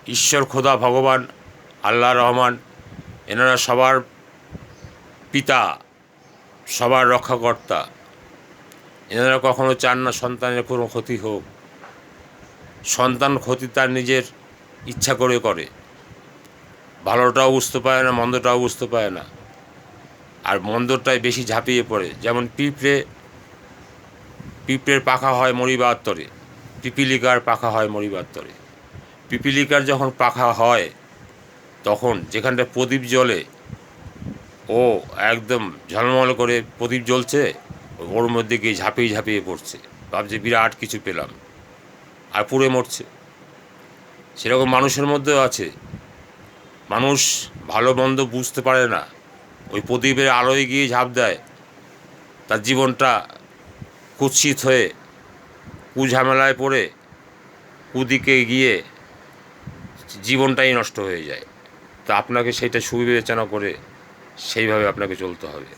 ঈশ্বর, খোদা, ভগবান, আল্লাহ, রহমান, এনারা সবার পিতা, সবার রক্ষাকর্তা। এনারা কখনো চান না সন্তানের কোনো ক্ষতি হোক। সন্তান ক্ষতি তার নিজের ইচ্ছা করে। ভালোটাও বুঝতে পারে না, মন্দটাও বুঝতে পারে না, আর মন্দটাই বেশি ঝাঁপিয়ে পড়ে। যেমন পিঁপড়ের পাখা হয় মরিবার তরে, পিপীলিকার পাখা হয় মরিবার তরে। পিপীলিকার যখন পাখা হয় তখন যেখানটা প্রদীপ জ্বলে, ও একদম ঝলমল করে প্রদীপ জ্বলছে, ওর মধ্যে গিয়ে ঝাঁপিয়ে পড়ছে, ভাবছে বিরাট কিছু পেলাম, আর পুড়ে মরছে। সেরকম মানুষের মধ্যেও আছে। মানুষ ভালো মন্দ বুঝতে পারে না, ওই প্রদীপের আলোয় গিয়ে ঝাঁপ দেয়, তার জীবনটা কুৎসিত হয়ে কুঝামেলায় পড়ে কুদিকে গিয়ে জীবনটাই নষ্ট হয়ে যায়। তা আপনাকে সেটা সুবিবেচনা করে সেইভাবে আপনাকে চলতে হবে।